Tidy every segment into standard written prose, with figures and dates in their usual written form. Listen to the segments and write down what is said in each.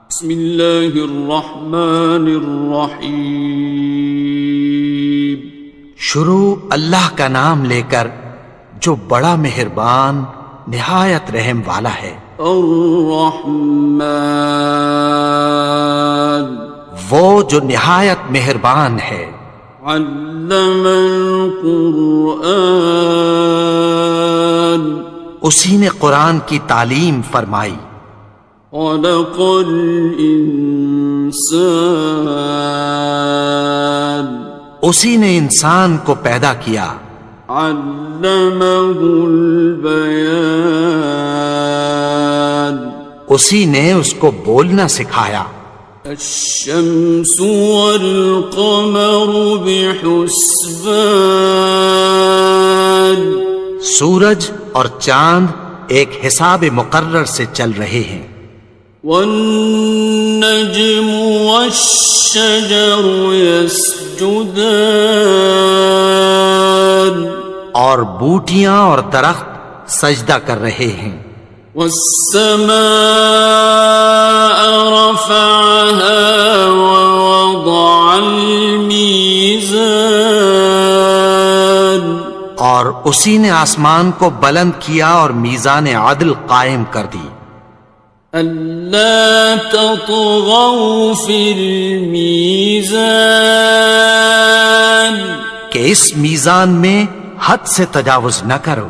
بسم اللہ الرحمن الرحیم. شروع اللہ کا نام لے کر جو بڑا مہربان نہایت رحم والا ہے. الرحمن وہ جو نہایت مہربان ہے. علم القرآن اسی نے قرآن کی تعلیم فرمائی. خلق الانسان اسی نے انسان کو پیدا کیا. علمہ البیان اسی نے اس کو بولنا سکھایا. الشمس والقمر بحسبان سورج اور چاند ایک حساب مقرر سے چل رہے ہیں. والنجم والشجر يسجدان اور بوٹیاں اور درخت سجدہ کر رہے ہیں. والسماء رفعها ووضع الميزان اور اسی نے آسمان کو بلند کیا اور میزان عدل قائم کر دی. ألا تطغوا في الميزان کہ اس میزان میں حد سے تجاوز نہ کرو.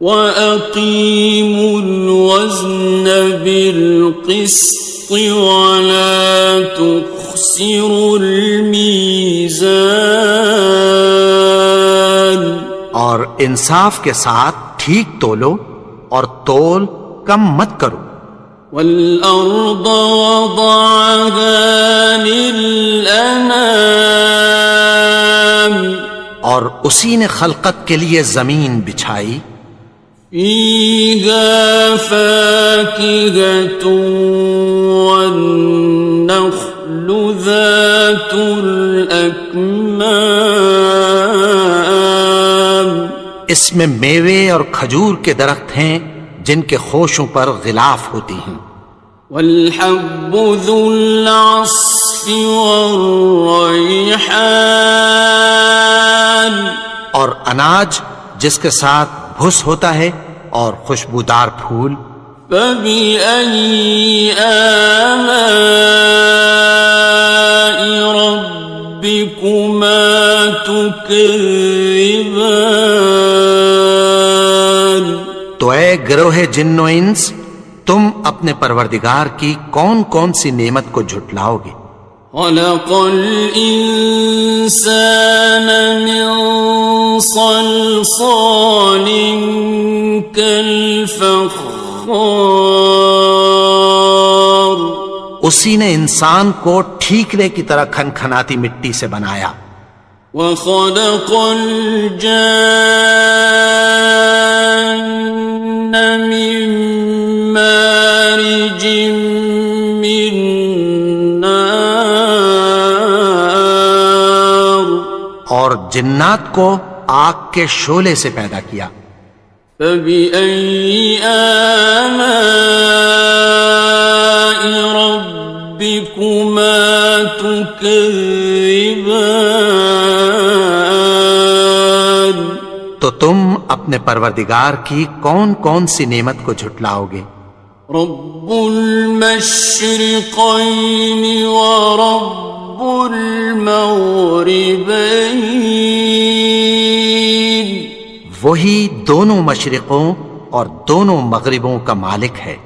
وَأَقِيمُوا الْوَزْنَ بِالْقِسْطِ وَلَا تُخْسِرُوا الْمِيزَانَ اور انصاف کے ساتھ ٹھیک تولو اور تول کم مت کرو. وَالْأَرْضَ وَضَعَهَا لِلْأَنَامِ اور اسی نے خلقت کے لیے زمین بچھائی. فِيهَا فَاكِهَةٌ وَالنَّخْلُ ذَاتُ الْأَكْمَامِ اس میں میوے اور کھجور کے درخت ہیں جن کے خوشوں پر غلاف ہوتی ہیں. وَالْحَبُّ ذُو الْعَصْفِ وَالرَّيْحَانِ اور اناج جس کے ساتھ بھس ہوتا ہے اور خوشبودار پھول. فَبِأَيِّ آلَاءِ رَبِّكُمَا تُكَذِّبَانِ تو اے گروہ جن و انس تم اپنے پروردگار کی کون کون سی نعمت کو جھٹلاؤ گے. خَلَقَ الْإِنسَانَ مِنْ صَلْصَالٍ كَالْفَخَّارِ اسی نے انسان کو ٹھیکرے کی طرح کھنکھناتی مٹی سے بنایا. وَخَلَقَ الْجَانَّ مِن مَّارِجٍ مِّن نَّارٍ اور جنات کو آگ کے شعلے سے پیدا کیا. فَبِأَيِّ آلَاءِ رَبِّكُمَا تُكَذِّبَانِ تو تم اپنے پروردگار کی کون کون سی نعمت کو جھٹلاؤ گے. رب المشرقین ورب المغربین وہی دونوں مشرقوں اور دونوں مغربوں کا مالک ہے.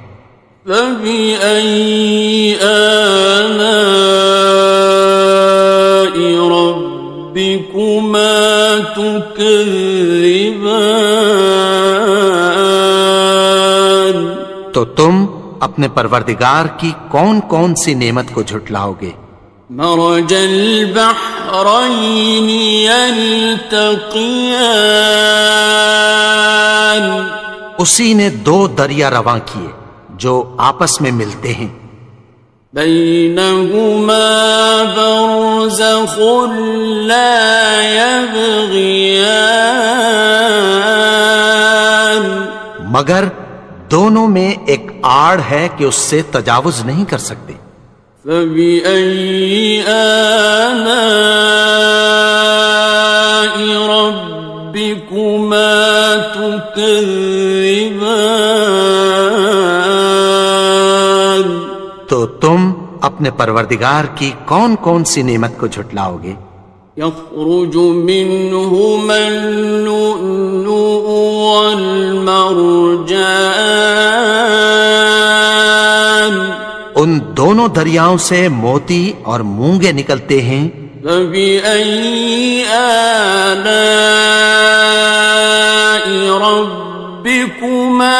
فَبِأَيِّ آلَاءِ رَبِّكُمَا تُكَذِّبَانِ تو تم اپنے پروردگار کی کون کون سی نعمت کو جھٹلاؤ گے. مرج البحرین یلتقیان اسی نے دو دریا رواں کیے جو آپس میں ملتے ہیں. بینہما برزخ لا یبغیان مگر دونوں میں ایک آڑ ہے کہ اس سے تجاوز نہیں کر سکتے۔ فبأي آلاء ربكما تكذبان؟ تو تم اپنے پروردگار کی کون کون سی نعمت کو جھٹلاؤ گے؟ يخرج منهما اللؤلؤ والمرجان، ان دونوں دریاؤں سے موتی اور مونگے نکلتے ہیں۔ فبأي آلاء ربكما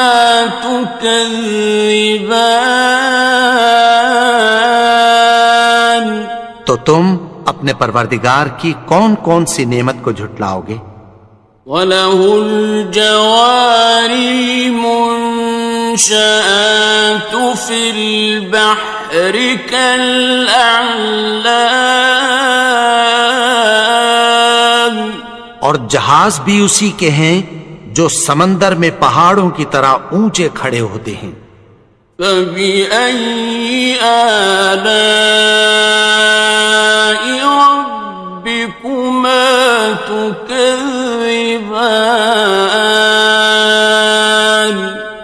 تكذبان؟ تو تم اپنے پروردگار کی کون کون سی نعمت کو جھٹلاؤ گے؟ وَلَهُ الْجَوَارِ الْمُنشَآتُ فِي الْبَحْرِ كَالْأَعْلَامِ، اور جہاز بھی اسی کے ہیں جو سمندر میں پہاڑوں کی طرح اونچے کھڑے ہوتے ہیں۔ فَبِأَيِّ آلَاءِ رَبِّكُمَا تُكَذِّبَانِ؟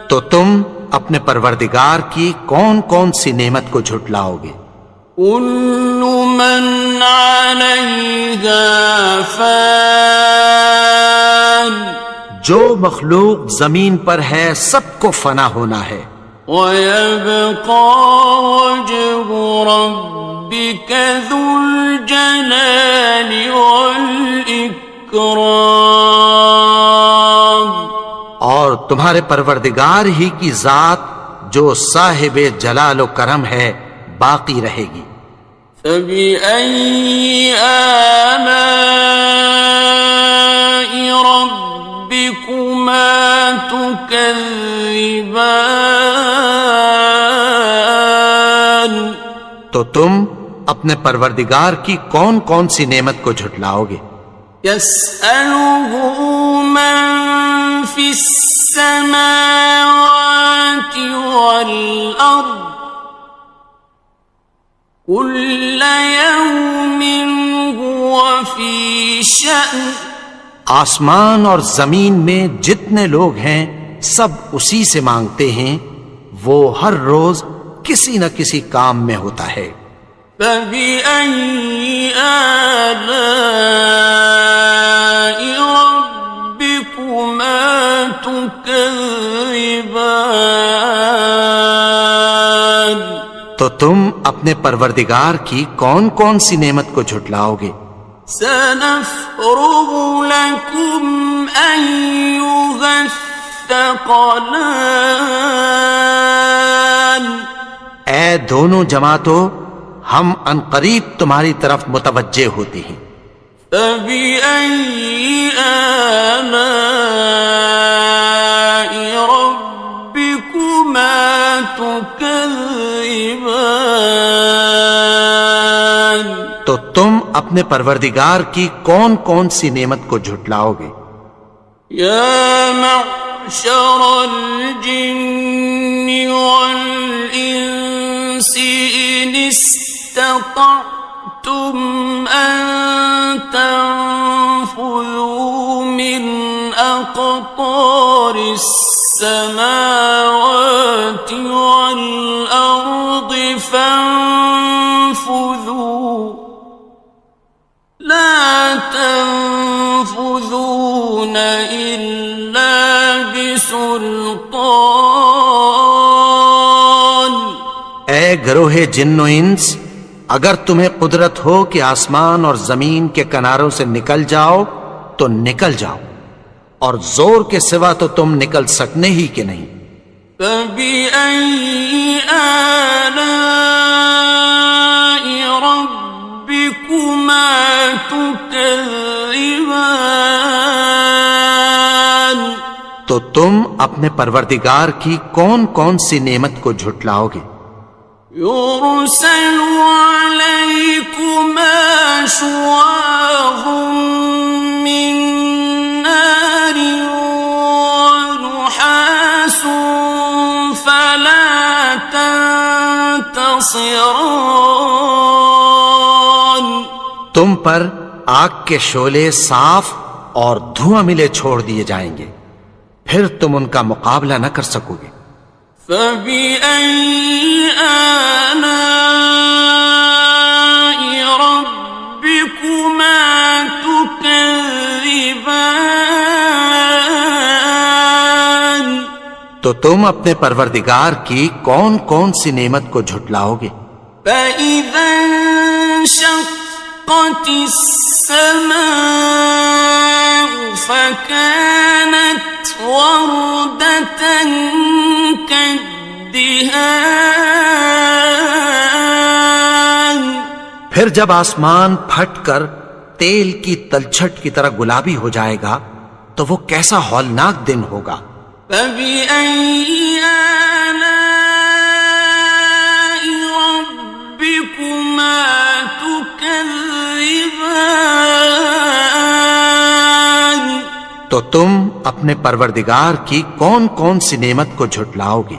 تو تم اپنے پروردگار کی کون کون سی نعمت کو جھٹلاؤ گے؟ كُلُّ مَنْ عَلَيْهَا فَانٍ، جو مخلوق زمین پر ہے سب کو فنا ہونا ہے۔ وَيَبْقَى وَجْهُ رَبِّكَ ذُو الْجَلَالِ وَالْإِكْرَامِ، اور تمہارے پروردگار ہی کی ذات جو صاحب جلال و کرم ہے باقی رہے گی۔ فَبِأَيِّ آلَاءِ رَبِّكُمَا تُكَذِّبَانِ؟ تو تم اپنے پروردگار کی کون کون سی نعمت کو جھٹلاؤ گے؟ يَسْأَلُهُ مَن فِي السَّمَاوَاتِ وَالْأَرْضِ كُلَّ يَوْمٍ هُوَ فِي شَأْنٍ، آسمان اور زمین میں جتنے لوگ ہیں سب اسی سے مانگتے ہیں، وہ ہر روز کسی نہ کسی کام میں ہوتا ہے۔ فَبِأَيِّ آلَاءِ رَبِّكُمَا تُكَذِّبَانِ؟ تو تم اپنے پروردگار کی کون کون سی نعمت کو جھٹلاؤ گے؟ سَنَفْرُغُ لَكُمْ أَيُّهَ الثَّقَلَانِ، اے دونوں جماعتوں، ہم عنقریب تمہاری طرف متوجہ ہوتے ہیں۔ فَبِأَيِّ آلَاءِ رَبِّكُمَا تُكَذِّبَانِ؟ تو تم اپنے پروردگار کی کون کون سی نعمت کو جھٹلاؤ گے؟ يَا مَعْشَرَ الْجِنِّ وَالْإِنسِ إِنِ اسْتَطَعْتُمْ أَن تَنفُذُوا مِنْ أَقْطَارِ السَّمَاوَاتِ وَالْأَرْضِ فَانفُذُوا لَا تَنفُذُونَ إِلَّا بِسُلْطَانٍ۔ اے گروہ جن و انس، اگر تمہیں قدرت ہو کہ آسمان اور زمین کے کناروں سے نکل جاؤ تو نکل جاؤ، اور زور کے سوا تو تم نکل سکنے ہی کہ نہیں۔ فَبِأَيِّ آلَاءِ رَبِّكُمَا تُكَذِّبَانِ؟ تو تم اپنے پروردگار کی کون کون سی نعمت کو جھٹلاؤ گے؟ يُرْسَلُ عَلَيْكُمَا شُوَاظٌ مِّن نَّارٍ وَنُحَاسٌ فَلَا خاسران. تم پر آگ کے شعلے صاف اور دھواں ملے چھوڑ دیے جائیں گے، پھر تم ان کا مقابلہ نہ کر سکو گے۔ فَبِأَيِّ آلَاءِ رَبِّكُمَا تُكَذِّبَانِ. تو تم اپنے پروردگار کی کون کون سی نعمت کو جھٹلاؤ گے؟ فَإِذَا انشَقَّتِ السَّمَاءُ فَكَانَتْ وَرْدَةً كَالدِّهَانِ. پھر جب آسمان پھٹ کر تیل کی تلچھٹ کی طرح گلابی ہو جائے گا تو وہ کیسا ہولناک دن ہوگا۔ فَبِأَيِّ آلَاءِ رَبِّكُمَا تُكَذِّبَانِ. تو تم اپنے پروردگار کی کون کون سی نعمت کو جھٹلاؤ گے؟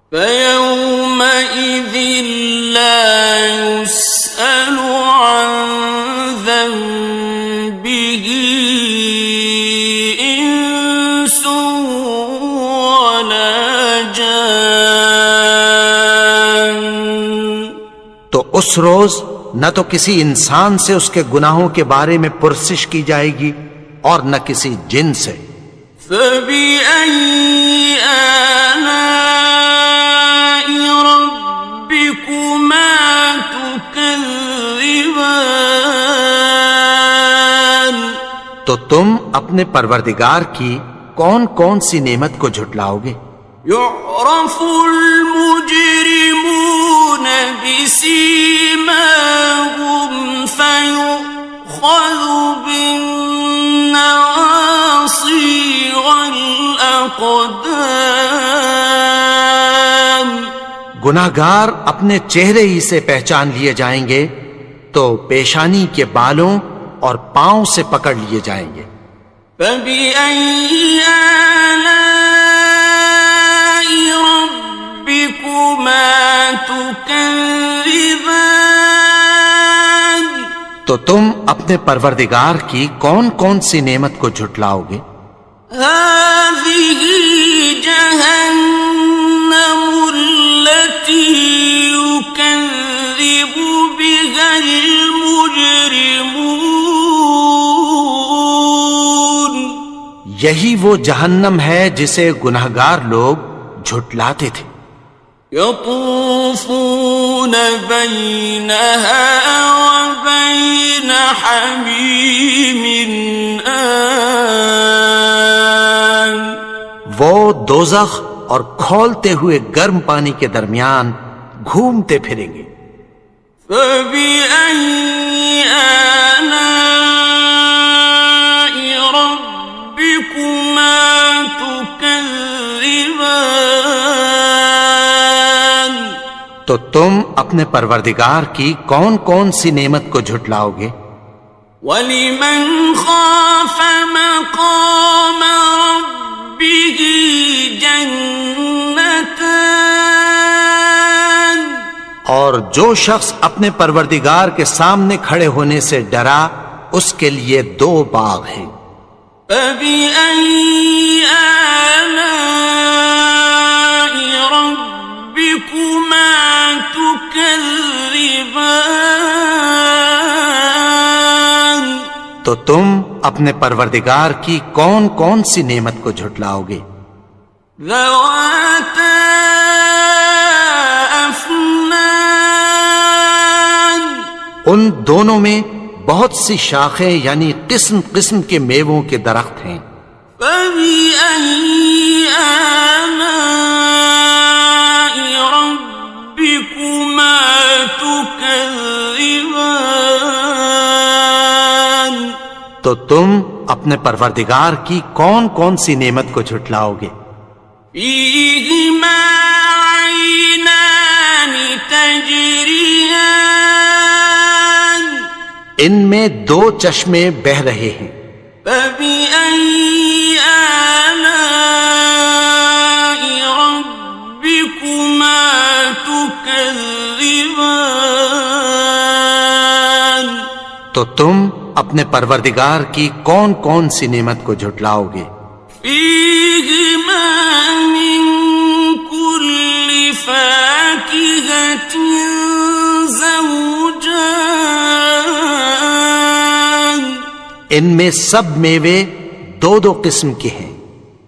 فَيَوْمَئِذٍ لَا يُسْأَلُ عَنْ ذَنبِهِ إِنسٌ وَلَا جَانٌ. تو اس روز نہ تو کسی انسان سے اس کے گناہوں کے بارے میں پرسش کی جائے گی اور نہ کسی جن سے۔ فَبِأَيِّ آلَاءِ رَبِّكُمَا تُكَذِّبَانِ. تو تم اپنے پروردگار کی کون کون سی نعمت کو جھٹلاؤ گے؟ يُعْرَفُ الْمُجْرِمُونَ بِسِيمَاهُمْ فَيُؤْخَذُ بِالنَّوَاصِي وَالْأَقْدَامِ. گناہگار اپنے چہرے ہی سے پہچان لیے جائیں گے تو پیشانی کے بالوں اور پاؤں سے پکڑ لیے جائیں گے۔ فَبِأَيِّ آلَاءِ رَبِّكُمَا تُكَذِّبَانِ. تو تم اپنے پروردگار کی کون کون سی نعمت کو جھٹلاؤ گے؟ هَٰذِهِ جَهَنَّمُ الَّتِي يُكَذِّبُ بِهَا الْمُجْرِمُونَ. یہی وہ جہنم ہے جسے گناہگار لوگ جھٹلاتے تھے۔ يَطُوفُونَ بَيْنَهَا وَبَيْنَ حَمِيمٍ آنٍ. وہ دوزخ اور کھولتے ہوئے گرم پانی کے درمیان گھومتے پھریں گے۔ فَبِأَيِّ آلَاءِ رَبِّكُمَا تُكَذِّبَانِ. تو تم اپنے پروردگار کی کون کون سی نعمت کو جھٹلاؤ گے؟ وَلِمَنْ خَافَ مَقَامَ رَبِّهِ جَنَّتَانِ. اور جو شخص اپنے پروردگار کے سامنے کھڑے ہونے سے ڈرا اس کے لیے دو باغ ہیں۔ فَبِأَيِّ آلَاءِ رَبِّكُمَا تُكَذِّبَانِ. تو تم اپنے پروردگار کی کون کون سی نعمت کو جھٹلاؤ گے؟ ذَوَاتَا أَفْنَانٍ. ان دونوں میں بہت سی شاخیں یعنی قسم قسم کے میووں کے درخت ہیں۔ فَبِأَيِّ آلَاءِ رَبِّكُمَا تُكَذِّبَانِ. تو تم اپنے پروردگار کی کون کون سی نعمت کو جھٹلاؤ گے؟ فِيهِمَا عَيْنَانِ تَجْرِيَانِ. ان میں دو چشمے بہہ رہے ہیں۔ فَبِأَيِّ آلَاءِ رَبِّكُمَا تُكَذِّبَانِ. تكذبان تو تم اپنے پروردگار کی کون کون سی نعمت کو جھٹلاؤ گے؟ فيهما من كل فاكهة زوجان ان میں سب میوے دو دو قسم کے ہیں۔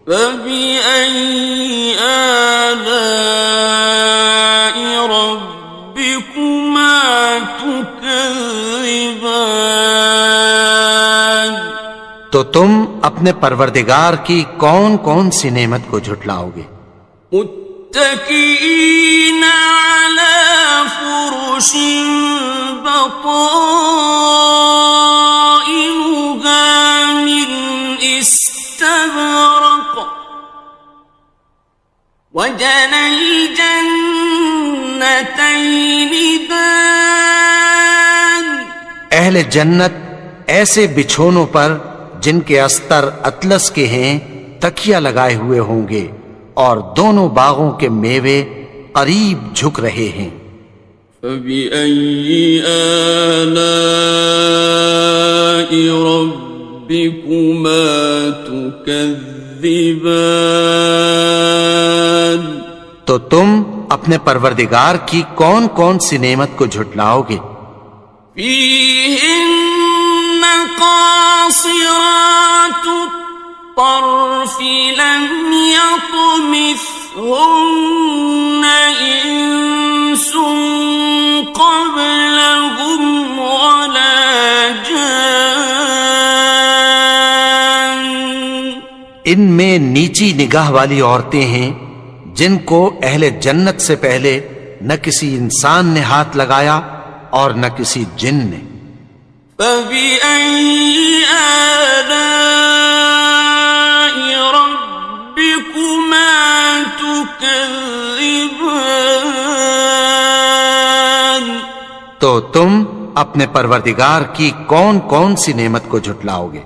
فبأي آلاء ربكما تكذبان تو تم اپنے پروردگار کی کون کون سی نعمت کو جھٹلاؤ گے؟ متكئين على فرش بطائنها من استبرق وجنى الجنتين دان اہل جنت ایسے بچھونوں پر جن کے استر اطلس کے ہیں تکیہ لگائے ہوئے ہوں گے اور دونوں باغوں کے میوے قریب جھک رہے ہیں۔ فبأي آلاء ربكما تكذبان تو تم اپنے پروردگار کی کون کون سی نعمت کو جھٹلاؤ گے؟ فيهن قاصرات الطرف لم يطمثهن إنس قبلهم ولا جان ان میں نیچی نگاہ والی عورتیں ہیں جن کو اہل جنت سے پہلے نہ کسی انسان نے ہاتھ لگایا اور نہ کسی جن نے۔ فبأي آلاء ربكما تكذبان تو تم اپنے پروردگار کی کون کون سی نعمت کو جھٹلاؤ گے؟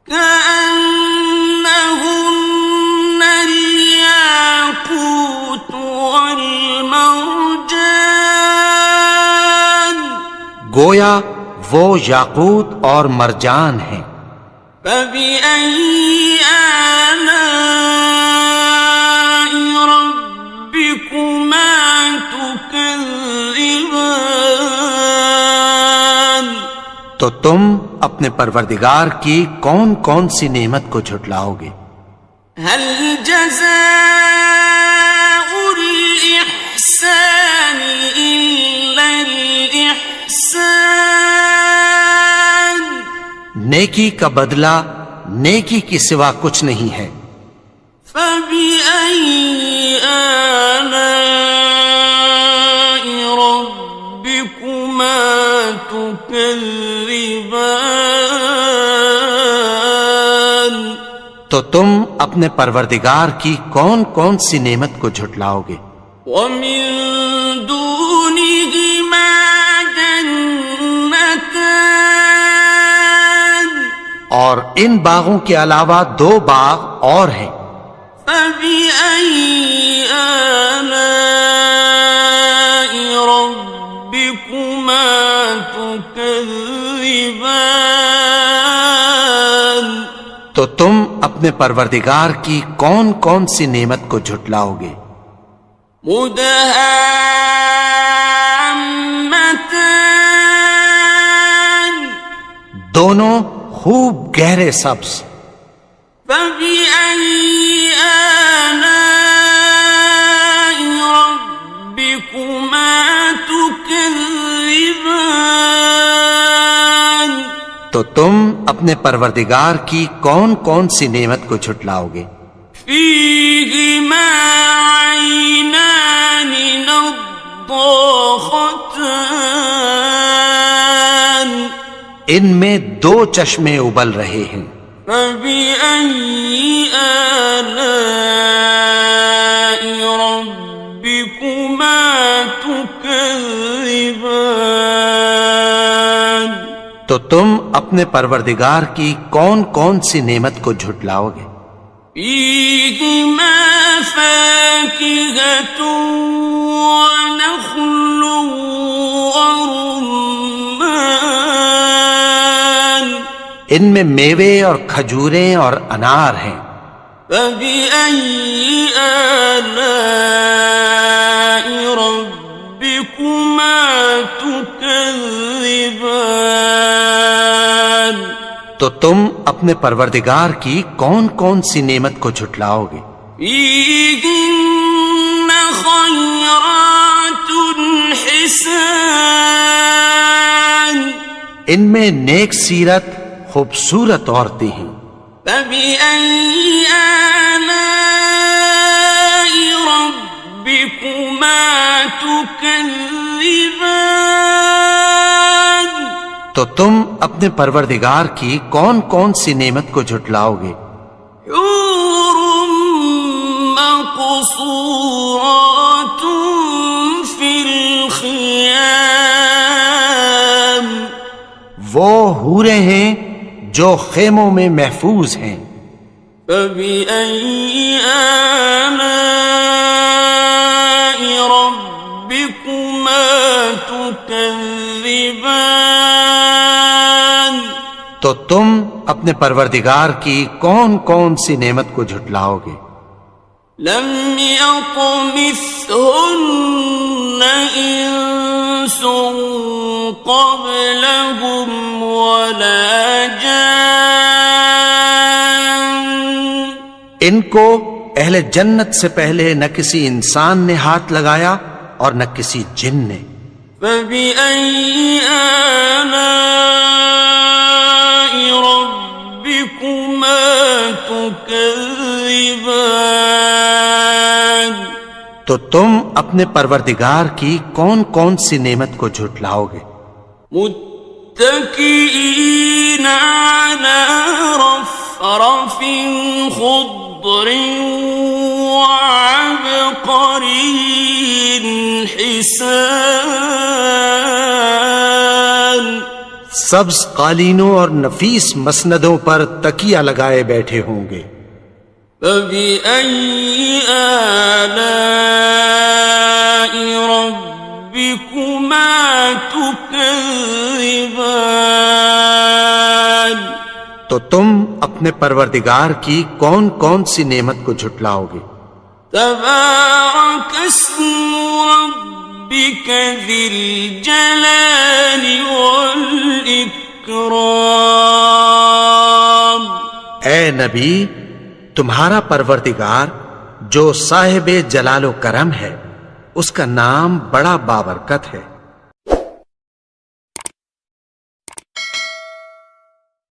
كأنهن الياقوت والمرجان گویا وہ یاقوت اور مرجان ہیں۔ فبأي آلاء ربكما تكذبان تو تم اپنے پروردگار کی کون کون سی نعمت کو جھٹلاؤ گے؟ هل جزاء الإحسان إلا الإحسان نیکی کا بدلہ نیکی کی سوا کچھ نہیں ہے۔ فبأي آلاء ربكما تكذبان تو تم اپنے پروردگار کی کون کون سی نعمت کو جھٹلاؤ گے؟ ومن دونهما جنتان اور ان باغوں کے علاوہ دو باغ اور ہیں۔ فبأي آلاء ربكما تكذبان تو تم اپنے پروردگار کی کون کون سی نعمت کو جھٹلاؤ گے؟ مدهامتان دونوں خوب گہرے سبز۔ فبأي آلاء ربكما تكذبان تو تم اپنے پروردگار کی کون کون سی نعمت کو جھٹلاؤ گے؟ فيهما عينان نضاختان ان میں دو چشمے ابل رہے ہیں۔ فبأي آلاء ربكما تكذبان تو تم اپنے پروردگار کی کون کون سی نعمت کو جھٹلاؤ گے؟ فيهما فاكهة ونخل ورمان ان میں میوے اور کھجوریں اور انار ہیں. فبأي آلاء ربكما تكذبان تو تم اپنے پروردگار کی کون کون سی نعمت کو جھٹلاؤ گے؟ فيهن خيرات حسان ان میں نیک سیرت خوبصورت عورتیں ہیں. فبأي آلاء ربكما تكذبان تو تم اپنے پروردگار کی کون کون سی نعمت کو جھٹلاؤ گے؟ حور مقصورات في الخيام وہ حوریں ہیں جو خیموں میں محفوظ ہیں. فبأي آلاء ربكما تكذبان تو تم اپنے پروردگار کی کون کون سی نعمت کو جھٹلاؤ گے؟ لم يطمثهن إنس قبلهم ولا جان ان کو اہل جنت سے پہلے نہ کسی انسان نے ہاتھ لگایا اور نہ کسی جن نے. فبأي آلاء ربكما تكذبان تو تم اپنے پروردگار کی کون کون سی نعمت کو جھٹلاؤ گے؟ متكئين على رفرف خضر وعبقري حسان سبز قالینوں اور نفیس مسندوں پر تکیہ لگائے بیٹھے ہوں گے. فبأي آلاء ربكما تكذبان تو تم اپنے پروردگار کی کون کون سی نعمت کو جھٹلاؤ گے؟ تبارك اسم ربك ذي الجلال والإكرام اے نبی، تمہارا پروردگار جو صاحب جلال و کرم ہے، اس کا نام بڑا بابرکت ہے.